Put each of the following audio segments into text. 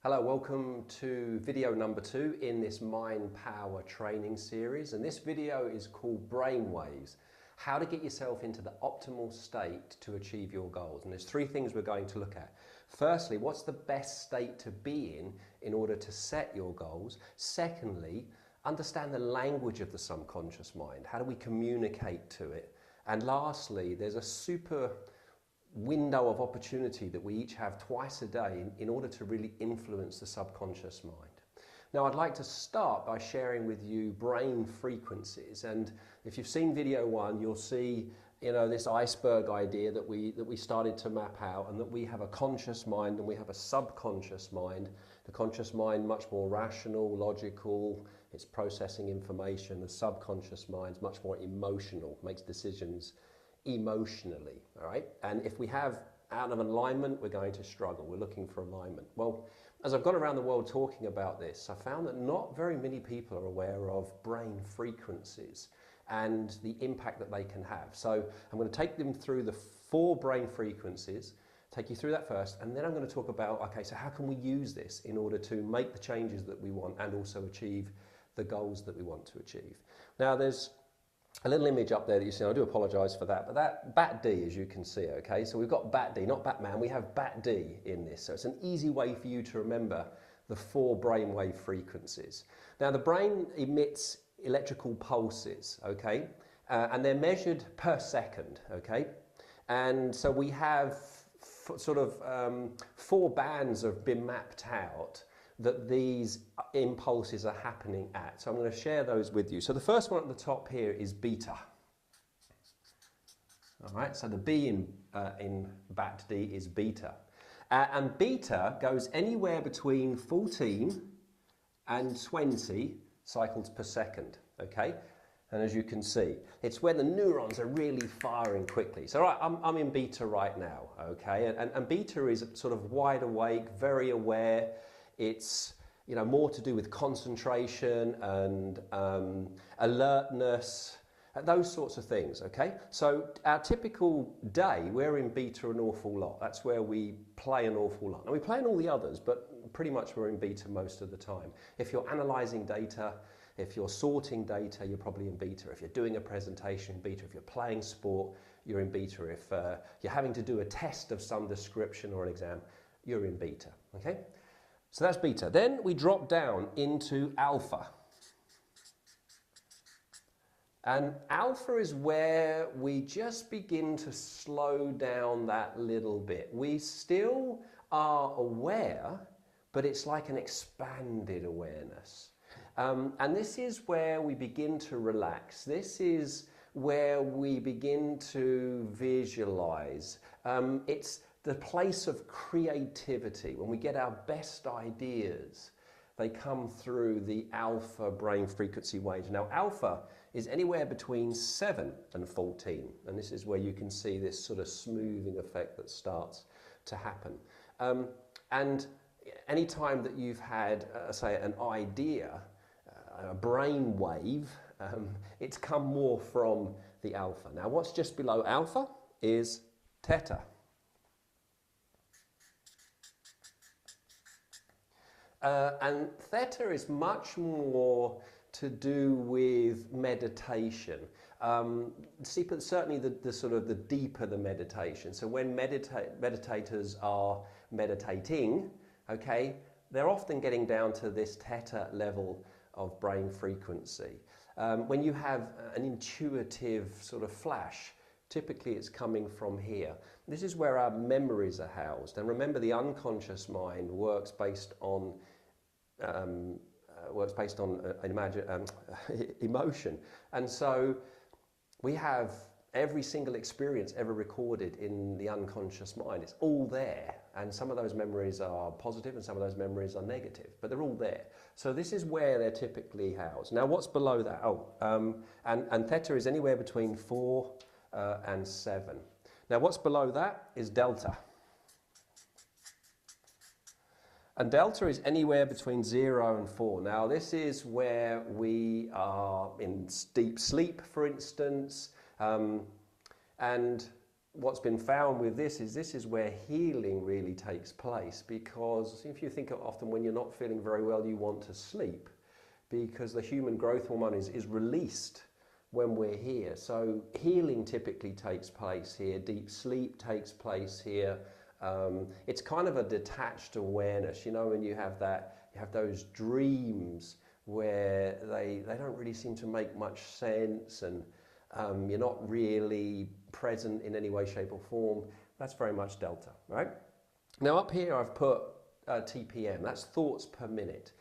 Hello, welcome to video number 2 in this Mind Power training series, and this video is called Brainwaves, how to get yourself into the optimal state to achieve your goals. And there's 3 things we're going to look at. Firstly, what's the best state to be in order to set your goals? Secondly, understand the language of the subconscious mind. How do we communicate to it? And lastly, there's a super window of opportunity that we each have twice a day in order to really influence the subconscious mind. Now, I'd like to start by sharing with you brain frequencies, and if you've seen video 1, you'll see this iceberg idea that we started to map out, and that we have a conscious mind and we have a subconscious mind. The conscious mind much more rational, logical, it's processing information. The subconscious mind's much more emotional, makes decisions emotionally, all right? And if we have out of alignment, we're going to struggle. We're looking for alignment. Well, as I've gone around the world talking about this, I found that not very many people are aware of brain frequencies and the impact that they can have. So I'm going to take them through the 4 brain frequencies, take you through that first, and then I'm going to talk about, okay, so how can we use this in order to make the changes that we want and also achieve the goals that we want to achieve. Now, there's a little image up there that you see. I do apologise for that, but that Bat D, as you can see, okay? So we've got Bat D, not Batman, we have Bat D in this. So it's an easy way for you to remember the 4 brainwave frequencies. Now, the brain emits electrical pulses, okay? And they're measured per second, okay? And so we have sort of 4 bands have been mapped out that these impulses are happening at. So I'm going to share those with you. So the first one at the top here is beta. All right, so the B in Bat D is beta. And beta goes anywhere between 14 and 20 cycles per second, okay? And as you can see, it's where the neurons are really firing quickly. So right, I'm in beta right now, okay? And beta is sort of wide awake, very aware. It's more to do with concentration and alertness, those sorts of things, okay? So our typical day, we're in beta an awful lot. That's where we play an awful lot. Now, we play in all the others, but pretty much we're in beta most of the time. If you're analysing data, if you're sorting data, you're probably in beta. If you're doing a presentation, beta. If you're playing sport, you're in beta. If you're having to do a test of some description or an exam, you're in beta, okay? So that's beta. Then we drop down into alpha. And alpha is where we just begin to slow down that little bit. We still are aware, but it's like an expanded awareness. And this is where we begin to relax. This is where we begin to visualize. It's the place of creativity. When we get our best ideas, they come through the alpha brain frequency range. Now, alpha is anywhere between 7 and 14, and this is where you can see this sort of smoothing effect that starts to happen. And any time that you've had, say, an idea, a brain wave, it's come more from the alpha. Now, what's just below alpha is theta. And theta is much more to do with meditation. Certainly the sort of the deeper the meditation. So when meditators are meditating, okay, they're often getting down to this theta level of brain frequency. When you have an intuitive sort of flash, typically it's coming from here. This is where our memories are housed. And remember, the unconscious mind works based on emotion. And so we have every single experience ever recorded in the unconscious mind. It's all there. And some of those memories are positive and some of those memories are negative, but they're all there. So this is where they're typically housed. Now, what's below that? And theta is anywhere between 4 and 7. Now, what's below that is delta. And delta is anywhere between 0 and 4. Now, this is where we are in deep sleep, for instance, and what's been found with this is where healing really takes place, because if you think of often when you're not feeling very well, you want to sleep because the human growth hormone is released when we're here. So healing typically takes place here, deep sleep takes place here. It's kind of a detached awareness, you know, when you have that, you have those dreams where they don't really seem to make much sense, and you're not really present in any way, shape or form. That's very much delta, right? Now up here I've put TPM, that's thoughts per minute,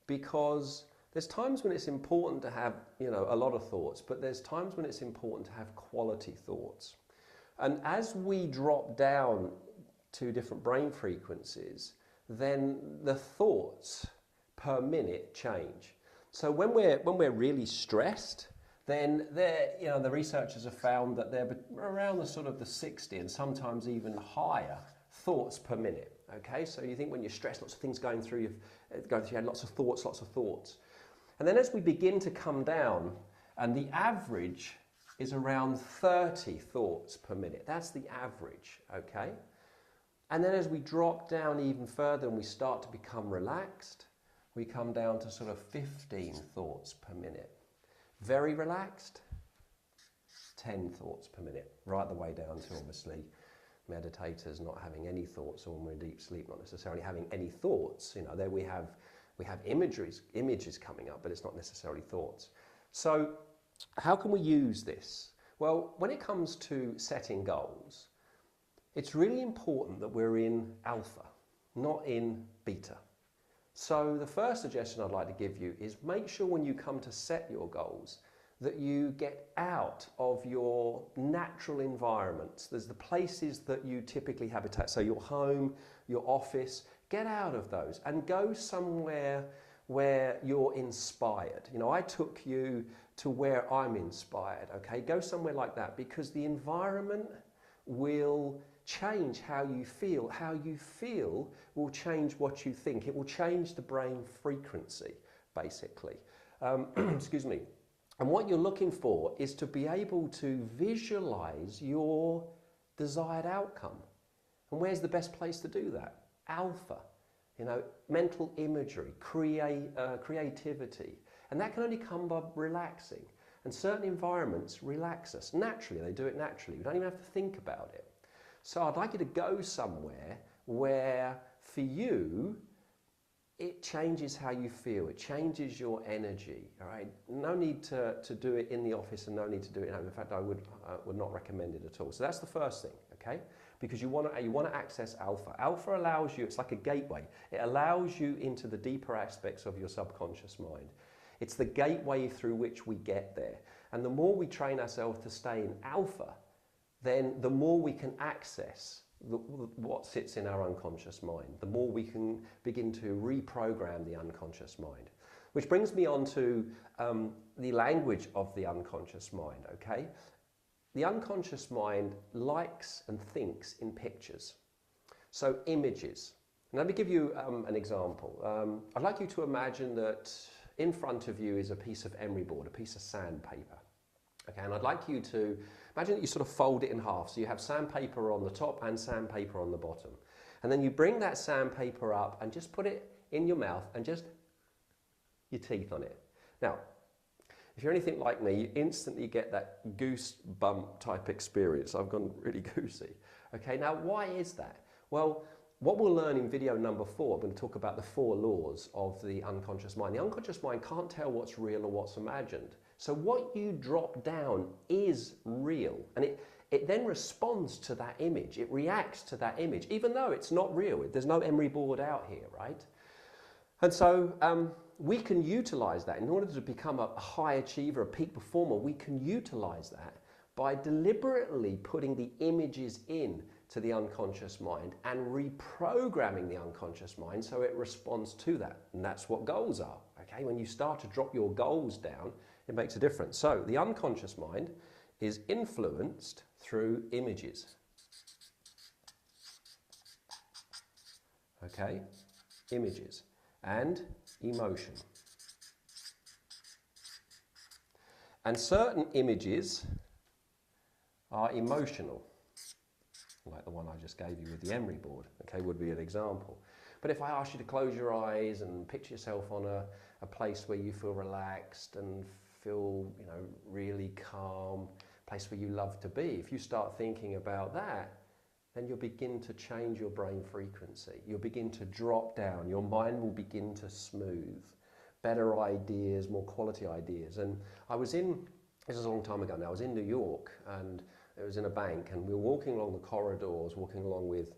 because there's times when it's important to have, you know, a lot of thoughts, but there's times when it's important to have quality thoughts. And as we drop down to different brain frequencies, then the thoughts per minute change. So when we're really stressed, then you know, the researchers have found that they're around the sort of the 60 and sometimes even higher thoughts per minute. Okay, so you think when you're stressed, lots of things going through your head, lots of thoughts. And then as we begin to come down, and the average is around 30 thoughts per minute. That's the average, okay? And then as we drop down even further and we start to become relaxed, we come down to sort of 15 thoughts per minute. Very relaxed, 10 thoughts per minute, right the way down to obviously meditators not having any thoughts, or when we're in deep sleep not necessarily having any thoughts. You know, there we have images coming up, but it's not necessarily thoughts. So how can we use this? Well, when it comes to setting goals, it's really important that we're in alpha, not in beta. So the first suggestion I'd like to give you is make sure when you come to set your goals that you get out of your natural environments. There's the places that you typically habitat, so your home, your office. Get out of those and go somewhere where you're inspired. You know, I took you to where I'm inspired, okay? Go somewhere like that, because the environment will change how you feel. How you feel will change what you think. It will change the brain frequency, basically. Excuse me. And what you're looking for is to be able to visualize your desired outcome. And where's the best place to do that? Alpha. You know, mental imagery, creativity. And that can only come by relaxing. And certain environments relax us naturally. They do it naturally. We don't even have to think about it. So I'd like you to go somewhere where, for you, it changes how you feel. It changes your energy. All right. No need to do it in the office, and no need to do it at home. In fact, I would not recommend it at all. So that's the first thing. Okay. Because you want to access alpha. Alpha allows you. It's like a gateway. It allows you into the deeper aspects of your subconscious mind. It's the gateway through which we get there. And the more we train ourselves to stay in alpha, then the more we can access what sits in our unconscious mind, the more we can begin to reprogram the unconscious mind. Which brings me on to the language of the unconscious mind, okay? The unconscious mind likes and thinks in pictures. So images. And let me give you an example. I'd like you to imagine that in front of you is a piece of emery board, a piece of sandpaper. Okay, and I'd like you to imagine that you sort of fold it in half. So you have sandpaper on the top and sandpaper on the bottom. And then you bring that sandpaper up and just put it in your mouth and just your teeth on it. Now, if you're anything like me, you instantly get that goosebump type experience. I've gone really goosey. Okay, now why is that? Well, what we'll learn in video number 4, I'm going to talk about the 4 laws of the unconscious mind. The unconscious mind can't tell what's real or what's imagined. So what you drop down is real, and it then responds to that image. It reacts to that image, even though it's not real. There's no emery board out here, right? And so we can utilize that in order to become a high achiever, a peak performer. We can utilize that by deliberately putting the images in to the unconscious mind and reprogramming the unconscious mind so it responds to that. And that's what goals are. Okay, when you start to drop your goals down, it makes a difference. So the unconscious mind is influenced through images. Okay, images and emotion. And certain images are emotional. like the one I just gave you with the emery board, okay, would be an example. But if I ask you to close your eyes and picture yourself on a place where you feel relaxed and feel, you know, really calm, a place where you love to be, if you start thinking about that, then you'll begin to change your brain frequency. You'll begin to drop down. Your mind will begin to smooth. Better ideas, more quality ideas. And this is a long time ago now, I was in New York and it was in a bank and we were walking along the corridors, walking along with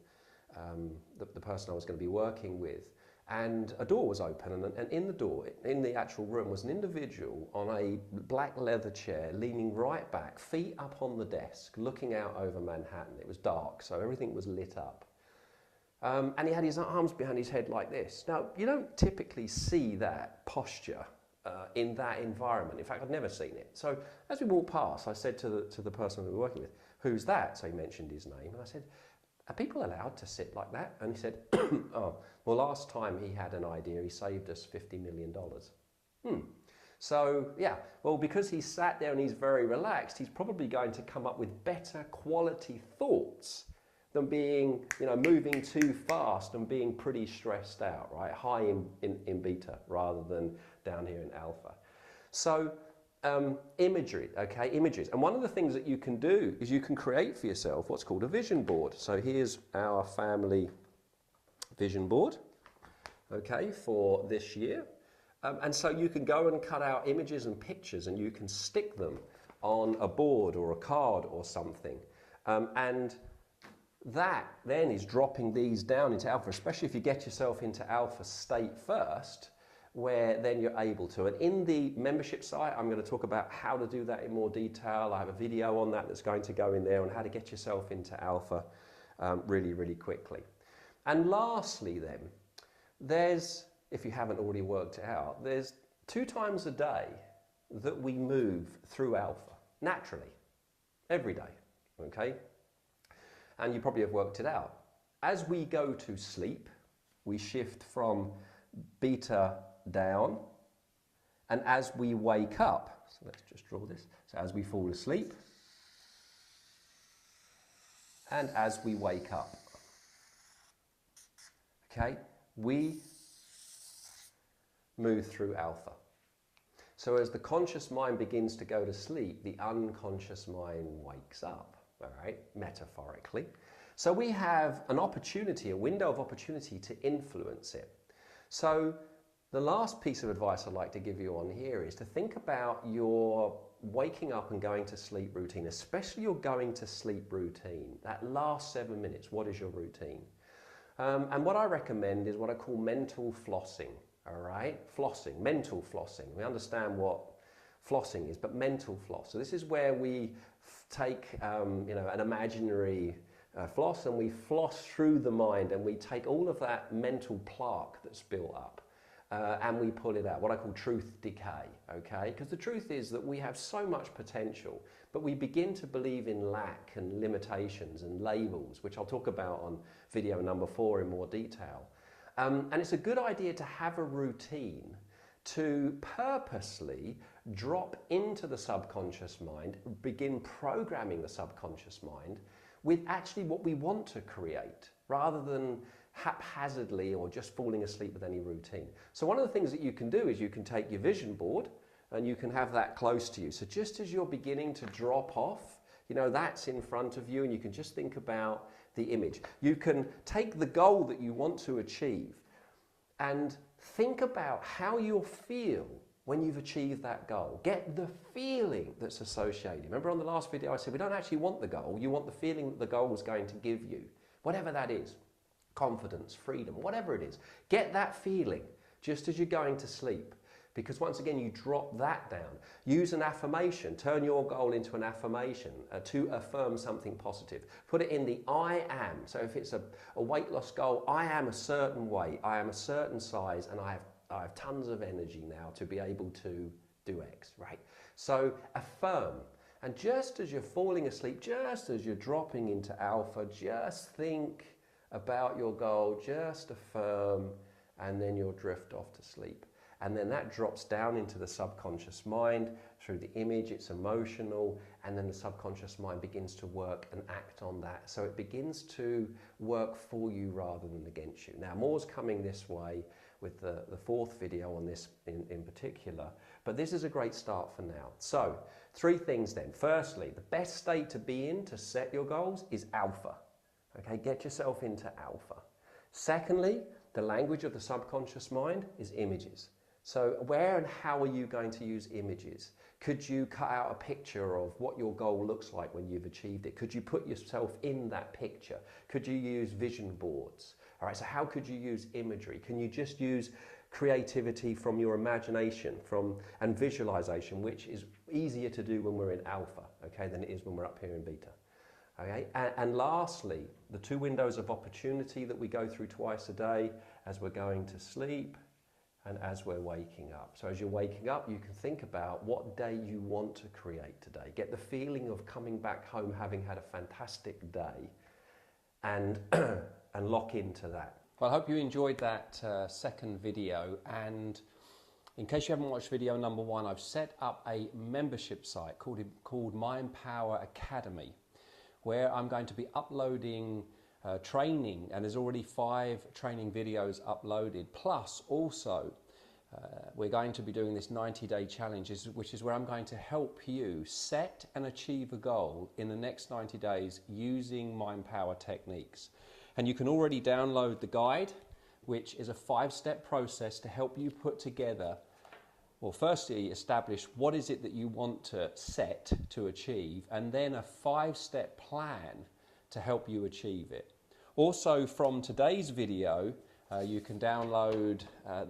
the person I was going to be working with, and a door was open, and in the door, in the actual room, was an individual on a black leather chair, leaning right back, feet up on the desk, looking out over Manhattan. It was dark, so everything was lit up. And he had his arms behind his head like this. Now, you don't typically see that posture in that environment. In fact, I'd never seen it. So as we walked past, I said to the person we were working with, "Who's that?" So he mentioned his name, and I said, "Are people allowed to sit like that?" And he said, "Oh, well, last time he had an idea, he saved us $50 million. So, yeah, well, because he sat there and he's very relaxed, he's probably going to come up with better quality thoughts than being, you know, moving too fast and being pretty stressed out, right? High in beta rather than down here in alpha. So, imagery, okay, images. And one of the things that you can do is you can create for yourself what's called a vision board. So here's our family vision board, okay, for this year. And so you can go and cut out images and pictures and you can stick them on a board or a card or something. And that then is dropping these down into alpha, especially if you get yourself into alpha state first, where then you're able to. And in the membership site, I'm going to talk about how to do that in more detail. I have a video on that that's going to go in there on how to get yourself into alpha really, really quickly. And lastly then, there's, if you haven't already worked it out, there's 2 times a day that we move through alpha, naturally, every day, okay? And you probably have worked it out. As we go to sleep, we shift from beta down, and as we wake up, so let's just draw this, so as we fall asleep, and as we wake up, okay, we move through alpha. So as the conscious mind begins to go to sleep, the unconscious mind wakes up, all right, metaphorically. So we have an opportunity, a window of opportunity to influence it. So the last piece of advice I'd like to give you on here is to think about your waking up and going to sleep routine, especially your going to sleep routine. That last 7 minutes, what is your routine? And what I recommend is what I call mental flossing, all right? Flossing, mental flossing. We understand what flossing is, but mental floss. So this is where we take you know, an imaginary floss and we floss through the mind and we take all of that mental plaque that's built up and we pull it out, what I call truth decay, okay? Because the truth is that we have so much potential, but we begin to believe in lack and limitations and labels, which I'll talk about on video number 4 in more detail. And it's a good idea to have a routine to purposely drop into the subconscious mind, begin programming the subconscious mind with actually what we want to create, rather than haphazardly or just falling asleep with any routine. So one of the things that you can do is you can take your vision board and you can have that close to you. So just as you're beginning to drop off, you know, that's in front of you and you can just think about the image. You can take the goal that you want to achieve and think about how you'll feel when you've achieved that goal. Get the feeling that's associated. Remember on the last video I said we don't actually want the goal, you want the feeling that the goal is going to give you, whatever that is. Confidence, freedom, whatever it is. Get that feeling just as you're going to sleep, because once again you drop that down. Use an affirmation, turn your goal into an affirmation to affirm something positive. Put it in the I am. So if it's a weight loss goal, I am a certain weight, I am a certain size, and I have tons of energy now to be able to do X, right? So affirm. And just as you're falling asleep, just as you're dropping into alpha, just think about your goal, just affirm, and then you'll drift off to sleep. And then that drops down into the subconscious mind through the image, it's emotional, and then the subconscious mind begins to work and act on that. So it begins to work for you rather than against you. Now, more's coming this way with the fourth video on this in particular, but this is a great start for now. So, 3 things then. Firstly, the best state to be in to set your goals is alpha. Okay, get yourself into alpha. Secondly, the language of the subconscious mind is images. So where and how are you going to use images? Could you cut out a picture of what your goal looks like when you've achieved it? Could you put yourself in that picture? Could you use vision boards? All right, so how could you use imagery? Can you just use creativity from your imagination and visualization, which is easier to do when we're in alpha, okay, than it is when we're up here in beta? Okay? And lastly, the 2 windows of opportunity that we go through twice a day as we're going to sleep and as we're waking up. So as you're waking up, you can think about what day you want to create today. Get the feeling of coming back home having had a fantastic day and, and lock into that. Well, I hope you enjoyed that second video, and in case you haven't watched video number 1, I've set up a membership site called Mind Power Academy, where I'm going to be uploading training, and there's already 5 training videos uploaded, plus also we're going to be doing this 90-day challenge, which is where I'm going to help you set and achieve a goal in the next 90 days using Mind Power techniques. And you can already download the guide, which is a 5-step process to help you put together, well, firstly establish what is it that you want to set to achieve, and then a 5-step plan to help you achieve it. Also, from today's video, you can download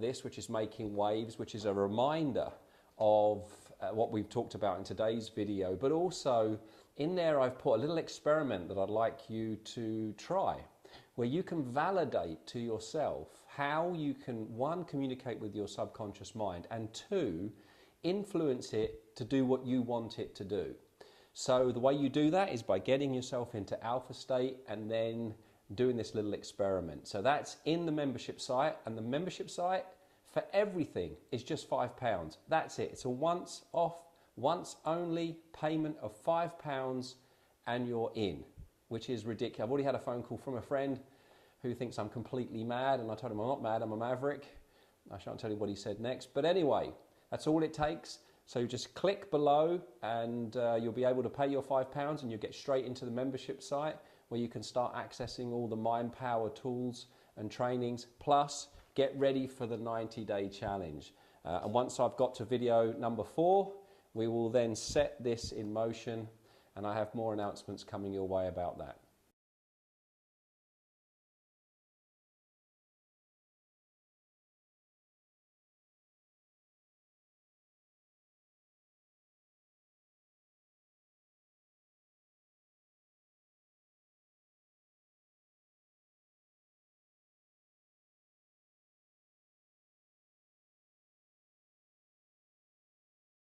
this, which is Making Waves, which is a reminder of what we've talked about in today's video. But also, in there I've put a little experiment that I'd like you to try, where you can validate to yourself how you can, 1, communicate with your subconscious mind, and 2, influence it to do what you want it to do. So the way you do that is by getting yourself into alpha state and then doing this little experiment. So that's in the membership site, and the membership site for everything is just £5. That's it. It's a once off, once only payment of £5 and you're in, which is ridiculous. I've already had a phone call from a friend who thinks I'm completely mad, and I told him I'm not mad, I'm a maverick. I shan't tell you what he said next, but anyway, that's all it takes. So just click below and you'll be able to pay your £5 and you'll get straight into the membership site, where you can start accessing all the Mind Power tools and trainings, plus get ready for the 90-day challenge. And once I've got to video number 4, we will then set this in motion, and I have more announcements coming your way about that.